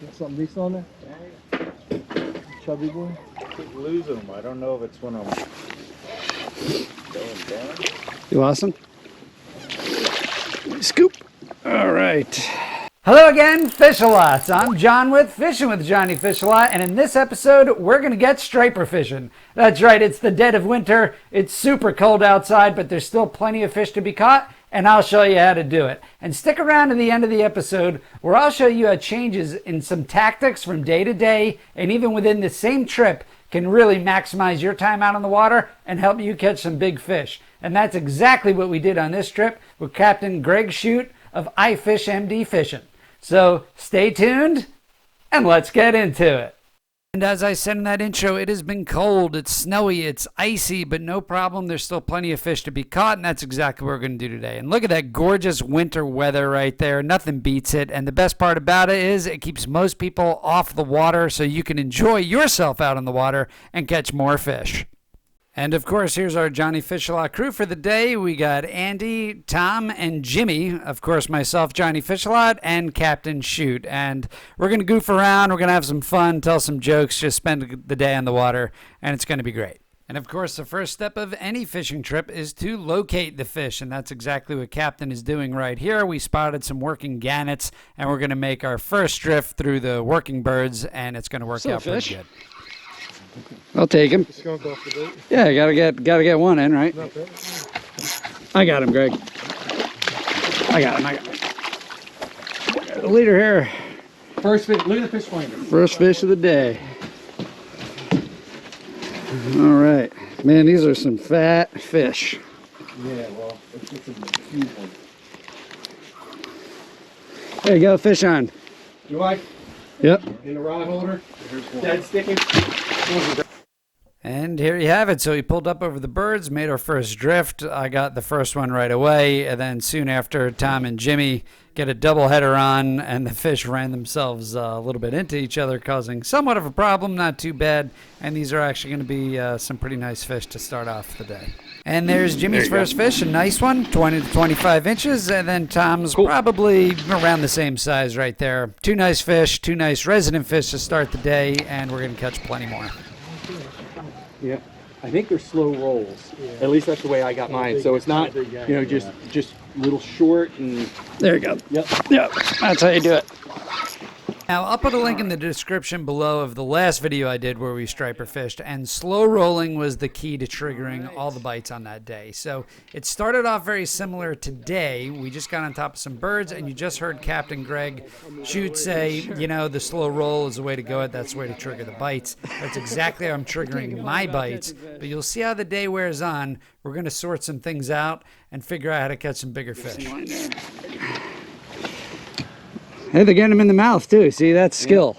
Got something decent on there? Chubby boy? Could lose them. I don't know if it's when I'm going down. You lost him? Scoop. All right. Hello again, Fishalots. I'm John with Fishing with Johnnyfishalot, and in this episode, we're going to get striper fishing. That's right, it's the dead of winter. It's super cold outside, but there's still plenty of fish to be caught, and I'll show you how to do it. And stick around to the end of the episode, where I'll show you how changes in some tactics from day to day, and even within the same trip, can really maximize your time out on the water and help you catch some big fish. And that's exactly what we did on this trip with Captain Greg Shute of iFishMD Fishing. So stay tuned and let's get into it. And as I said in that intro, it has been cold, it's snowy, it's icy, but no problem. There's still plenty of fish to be caught, and that's exactly what we're going to do today. And look at that gorgeous winter weather right there. Nothing beats it. And the best part about it is it keeps most people off the water so you can enjoy yourself out on the water and catch more fish. And of course, here's our Johnnyfishalot crew for the day. We got Andy, Tom, and Jimmy. Of course, myself, Johnnyfishalot, and Captain Shute. And we're going to goof around. We're going to have some fun, tell some jokes, just spend the day on the water, and it's going to be great. And of course, the first step of any fishing trip is to locate the fish, and that's exactly what Captain is doing right here. We spotted some working gannets, and we're going to make our first drift through the working birds, and it's going to work out pretty good. I'll take him. Yeah, I gotta get one in, right? I got him, Greg. I got him. Got the leader here. First fish, look at the fish finder. First fish of the day. All right. Man, these are some fat fish. Yeah, well, it's just a huge one. There you go, fish on. You like? Yep. In the rod holder. Dead sticking. And here you have it. So we pulled up over the birds, made our first drift. I got the first one right away, and then soon after, Tom and Jimmy get a double header on, and the fish ran themselves a little bit into each other, causing somewhat of a problem, not too bad. And these are actually going to be some pretty nice fish to start off the day. And there's Jimmy's first fish, a nice one, 20 to 25 inches, and then Tom's probably around the same size right there. Two nice fish, two nice resident fish to start the day, and we're going to catch plenty more. Yeah, I think they're slow rolls. Yeah. At least that's the way I got mine. So it's not, you know, just little short and. There you go. Yep. That's how you do it. Now, I'll put a link in the description below of the last video I did where we striper fished, and slow rolling was the key to triggering all the bites on that day. So it started off very similar today. We just got on top of some birds, and you just heard Captain Greg Shute say, you know, the slow roll is the way to go. That's the way to trigger the bites. That's exactly how I'm triggering my bites. But you'll see how the day wears on. We're going to sort some things out and figure out how to catch some bigger fish. Hey, they're getting them in the mouth too. See, that's skill.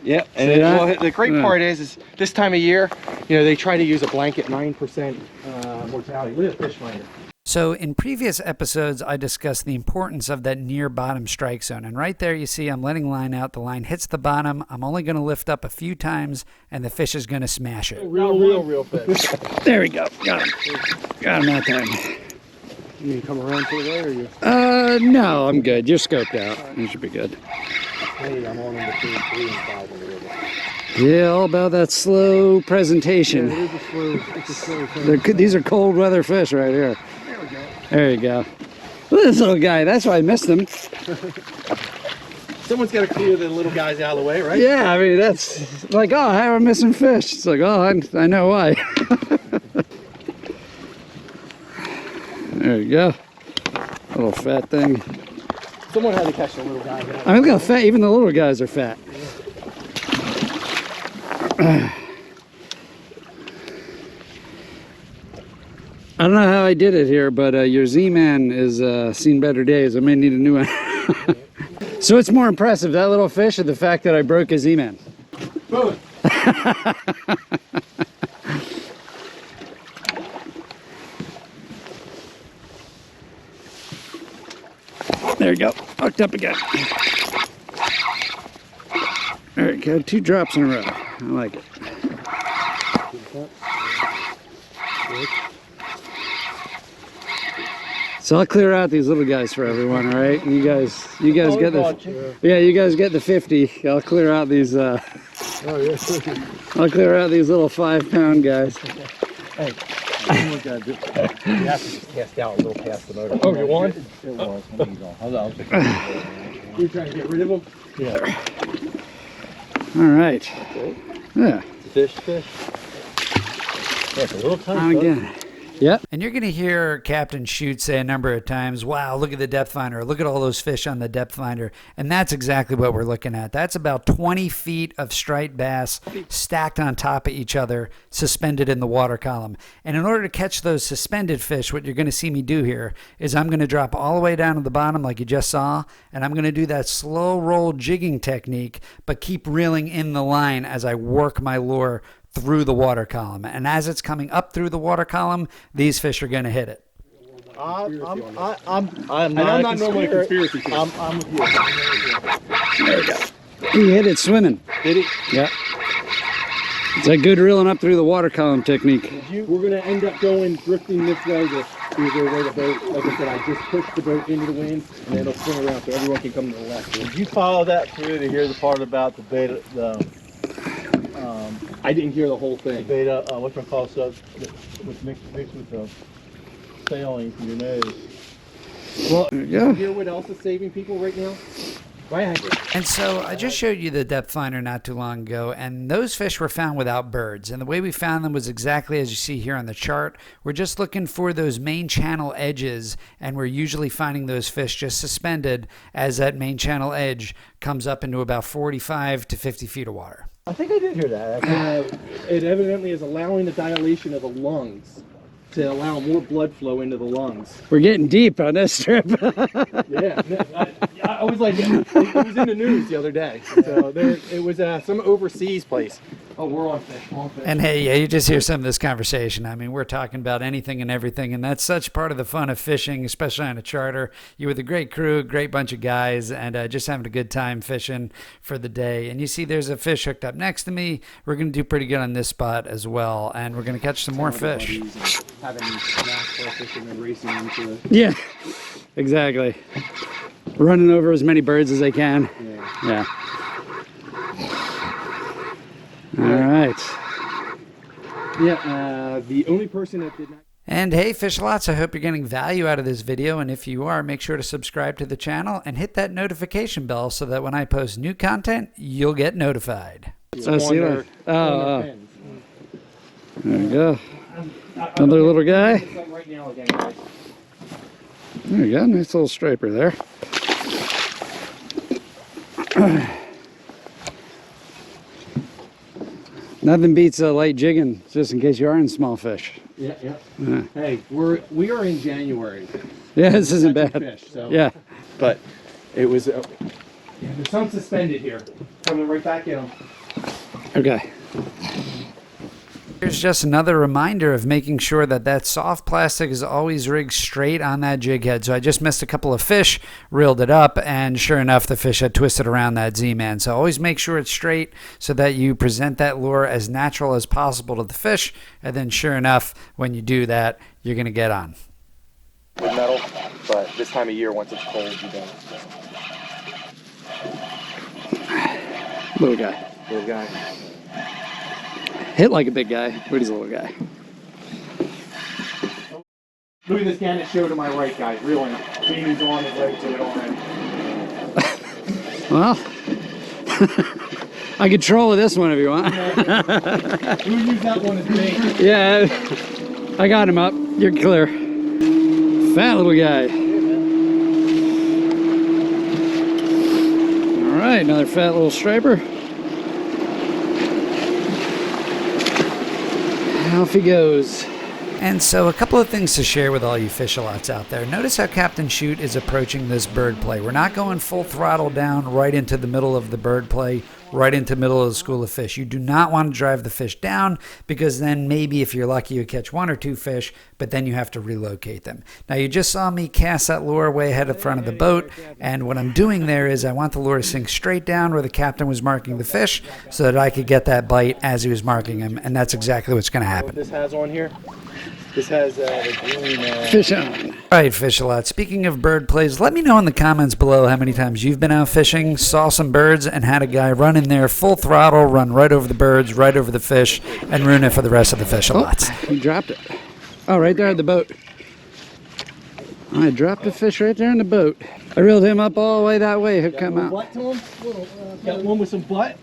Yeah, and well, the great part is this time of year, you know, they try to use a blanket 9% mortality. Look at the fish finder. So in previous episodes, I discussed the importance of that near bottom strike zone. And right there, you see I'm letting line out. The line hits the bottom. I'm only going to lift up a few times, and the fish is going to smash it. Real fish. There we go. Got him. Got him that time. You need to come around to the way, or you? No, I'm good. You're scoped out. You should be good. Hey, I'm on in between 3 and 5 on the river. Yeah, all about that slow presentation. Yeah, it's a slow thing. These are cold weather fish right here. There we go. There you go. Look at this little guy. That's why I missed him. Someone's got to clear the little guys out of the way, right? Yeah, I mean, that's like, oh, how am I missing fish? It's like, oh, I know why. There you go. Little fat thing. Someone had to catch the little guy. I mean, look how fat, even the little guys are fat. I don't know how I did it here, but your Z-Man has seen better days. I may need a new one. So it's more impressive, that little fish, or the fact that I broke his Z-Man? Both. There you go. Hooked up again. There we go. 2 drops in a row. I like it. So I'll clear out these little guys for everyone, all right? You guys get the, yeah, you guys get the 50. I'll clear out these, I'll clear out these little 5-pound guys. Hey, you have to just cast out a little past the motor. Oh, you want? It was. You're trying to get rid of them? Yeah. All right. Yeah. Fish. Yeah, it's a little tight. On again. Yep. And you're going to hear Captain Shute say a number of times, wow, look at the depth finder. Look at all those fish on the depth finder. And that's exactly what we're looking at. That's about 20 feet of striped bass stacked on top of each other, suspended in the water column. And in order to catch those suspended fish, what you're going to see me do here is I'm going to drop all the way down to the bottom like you just saw, and I'm going to do that slow roll jigging technique, but keep reeling in the line as I work my lure through the water column. And as it's coming up through the water column, these fish are going to hit it. I'm not normally a conspiracy theorist. I'm with you. There we go. He hit it swimming. Did he? Yeah. It's a good reeling up through the water column technique. We're going to end up going drifting this way to where the boat, like I said, I just pushed the boat into the wind and then it'll swing around so everyone can come to the left. Did you follow that through to hear the part about the beta, I didn't hear the whole the thing. beta, whatchamacallit stuff, with mixed with the sailing from your nose? Well, There we go. hear what else is saving people right now? Right. And so I just showed you the depth finder not too long ago, and those fish were found without birds. And the way we found them was exactly as you see here on the chart. We're just looking for those main channel edges, and we're usually finding those fish just suspended as that main channel edge comes up into about 45 to 50 feet of water. I think I did hear that. It evidently is allowing the dilation of the lungs to allow more blood flow into the lungs. We're getting deep on this trip. Yeah, I was like, it was in the news the other day. So it was some overseas place. Oh, we're on fish. And hey, yeah, you just hear some of this conversation. I mean, we're talking about anything and everything, and that's such part of the fun of fishing, especially on a charter. You're with a great crew, great bunch of guys, and just having a good time fishing for the day. And you see there's a fish hooked up next to me. We're going to do pretty good on this spot as well, and we're going to catch some more fish. Having NASCAR fishing and racing into Yeah, exactly. Running over as many birds as they can. Yeah. All right. Yeah, the only person that did not. And hey, Fishalots, I hope you're getting value out of this video. And if you are, make sure to subscribe to the channel and hit that notification bell so that when I post new content, you'll get notified. So see you later. There you go. Another little guy. There you go. Nice little striper there. Nothing beats a light jigging, just in case you are in small fish. Yeah. Hey, we are in January. Yeah, this isn't bad. Fish, so. Yeah. But it was. There's some suspended here. Coming right back in them. Okay. Here's just another reminder of making sure that that soft plastic is always rigged straight on that jig head. So I just missed a couple of fish, reeled it up, and sure enough, the fish had twisted around that Z-man. So always make sure it's straight so that you present that lure as natural as possible to the fish. And then sure enough, when you do that, you're going to get on. With metal, but this time of year, once it's cold, you don't. Little guy. Hit like a big guy, but he's a little guy. Look at this Gannet Show to my right, guys. Reeling. Jamie's on his leg to it already. Well, I could troll with this one if you want. Who used that one as bait? Yeah, I got him up. You're clear. Fat little guy. All right, another fat little striper. Off he goes. And so a couple of things to share with all you Fishalots out there. Notice how Captain Shute is approaching this bird play. We're not going full throttle down right into the middle of the bird play, right into the middle of the school of fish. You do not want to drive the fish down because then maybe if you're lucky you catch one or two fish, but then you have to relocate them. Now you just saw me cast that lure way ahead of front of the boat, and what I'm doing there is I want the lure to sink straight down where the captain was marking the fish so that I could get that bite as he was marking him, and that's exactly what's going to happen. What this has on here? This has the green. Fish on. All right, Fish-A-Lot. Speaking of bird plays, let me know in the comments below how many times you've been out fishing, saw some birds, and had a guy run in there full throttle, run right over the birds, right over the fish, and ruin it for the rest of the Fish-A-Lots. Oh, he dropped it. Oh, right there at the boat. I dropped the fish right there in the boat. I reeled him up all the way that way. He'll come out. Butt to him? Got one with some butt?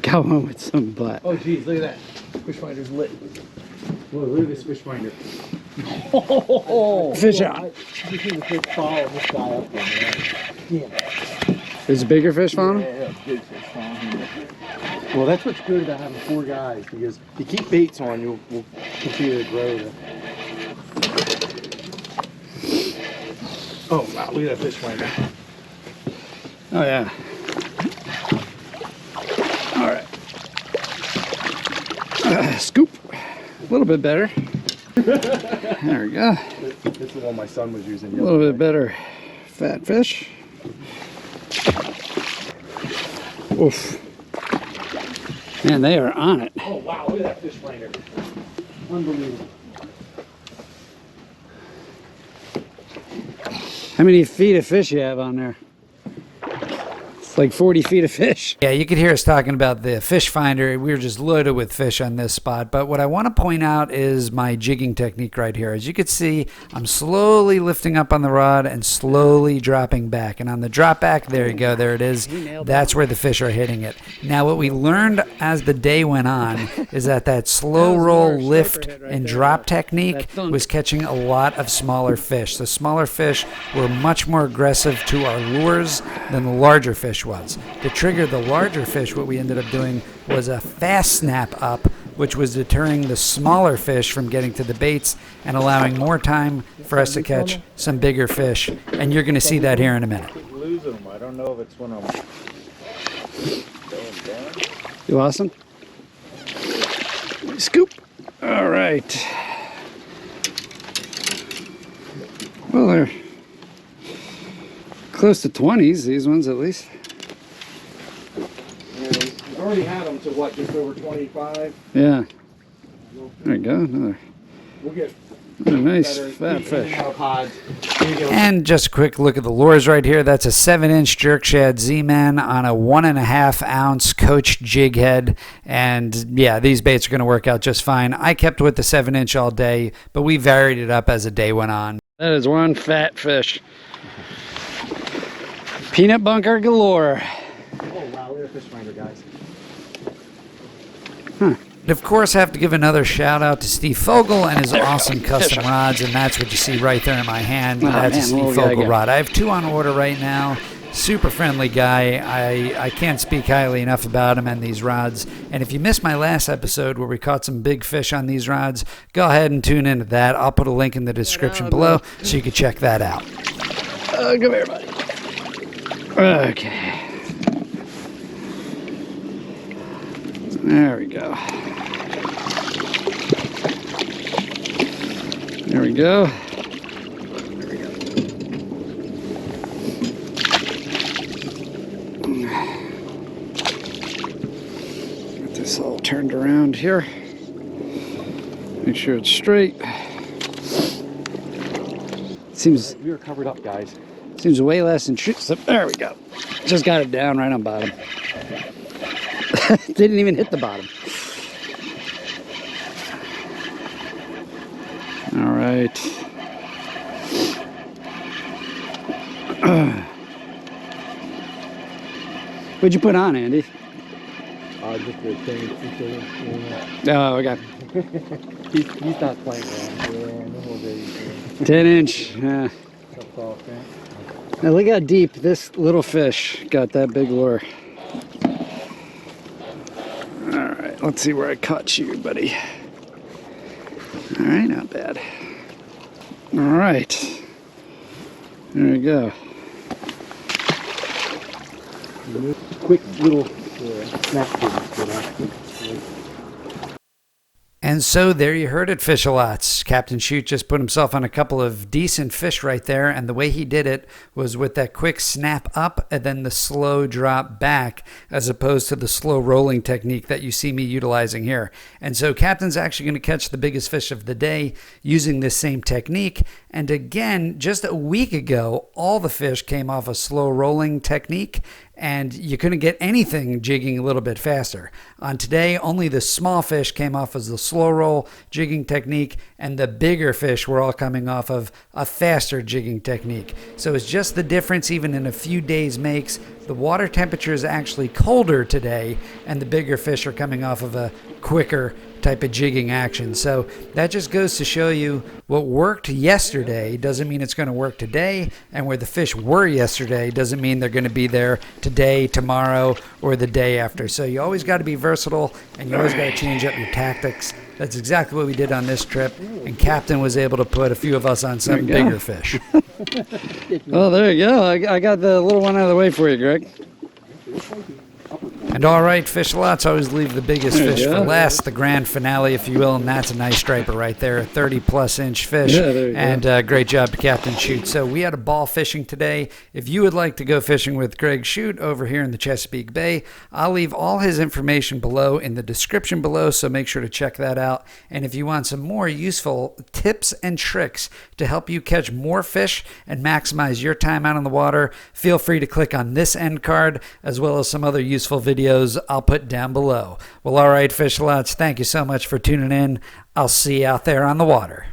Got one with some butt. Oh, geez, look at that. Fish finder's lit. Whoa, look at this fish finder. Fish on. You see the fish follow this guy up there, man. Yeah. There's a bigger fish on him? Yeah, big fish following him. Well, that's what's good about having 4 guys, because if you keep baits on, you'll continue to grow. Oh, wow, look at that fish finder. Oh, yeah. All right. Scoop. A little bit better. There we go. This is the one my son was using. A little bit better fat fish. Oof. Man, they are on it. Oh, wow, look at that fish finder. Unbelievable. How many feet of fish you have on there? It's like 40 feet of fish. Yeah, you could hear us talking about the fish finder. We were just loaded with fish on this spot. But what I want to point out is my jigging technique right here. As you can see, I'm slowly lifting up on the rod and slowly dropping back. And on the drop back, there you go, there it is. That's where the fish are hitting it. Now, what we learned as the day went on is that slow roll lift and drop technique was catching a lot of smaller fish. The smaller fish were much more aggressive to our lures than the larger fish was. To trigger the larger fish, what we ended up doing was a fast snap up, which was deterring the smaller fish from getting to the baits and allowing more time for us to catch some bigger fish. And you're going to see that here in a minute. Losing them. I don't know if it's when I'm going down. You lost them? Scoop. All right. Well, they're close to 20s, these ones at least. We've already had them to what, just over 25? Yeah. There you go. Another We'll get nice better fat fish. pods. And just a quick look at the lures right here. That's a 7-inch jerk shad Z-Man on a 1.5 ounce Coach jig head. And yeah, these baits are going to work out just fine. I kept with the 7-inch all day, but we varied it up as the day went on. That is one fat fish. Peanut bunker galore. Oh, wow, look at that fish finder, guys. Huh. Of course, I have to give another shout out to Steve Fogle and his awesome custom rods, and that's what you see right there in my hand. That's a Steve Fogle rod. I have 2 on order right now. Super friendly guy. I can't speak highly enough about him and these rods. And if you missed my last episode where we caught some big fish on these rods, go ahead and tune into that. I'll put a link in the description below so you can check that out. Come here, buddy. Okay. There we go. There we go. There we go. Get this all turned around here. Make sure it's straight. Seems We were covered up, guys. Seems way less than shoots. There we go. Just got it down right on bottom. Didn't even hit the bottom. All right. What'd you put on, Andy? Just the thing. Oh, okay. He's not playing around. Yeah, no more babies. 10-inch. Yeah. That's all, man. Now look how deep this little fish got that big lure. All right, let's see where I caught you, buddy. All right, not bad. All right. There we go. Quick little snap. And so there you heard it, Fish-a-lots. Captain Shute just put himself on a couple of decent fish right there, and the way he did it was with that quick snap up and then the slow drop back, as opposed to the slow rolling technique that you see me utilizing here. And so Captain's actually going to catch the biggest fish of the day using this same technique. And again, just a week ago, all the fish came off a slow rolling technique, and you couldn't get anything jigging a little bit faster. On today, only the small fish came off as the slow roll jigging technique, and the bigger fish were all coming off of a faster jigging technique. So it's just the difference, even in a few days, makes the water temperature is actually colder today, and the bigger fish are coming off of a quicker type of jigging action. So that just goes to show you what worked yesterday doesn't mean it's going to work today, and where the fish were yesterday doesn't mean they're going to be there today, tomorrow, or the day after. So you always got to be versatile, and you always got to change up your tactics. That's exactly what we did on this trip, and Captain was able to put a few of us on some bigger fish. Oh, there you go. I got the little one out of the way for you, Greg. And all right, Fish-a-lots, always leave the biggest fish for last, the grand finale, if you will, and that's a nice striper right there, a 30-plus inch fish. Yeah, there you and great job to Captain Shute. So we had a ball fishing today. If you would like to go fishing with Greg Shute over here in the Chesapeake Bay, I'll leave all his information below in the description below, so make sure to check that out. And if you want some more useful tips and tricks to help you catch more fish and maximize your time out on the water, feel free to click on this end card, as well as some other useful videos I'll put down below. Well, all right, Fish-a-lots, thank you so much for tuning in. I'll see you out there on the water.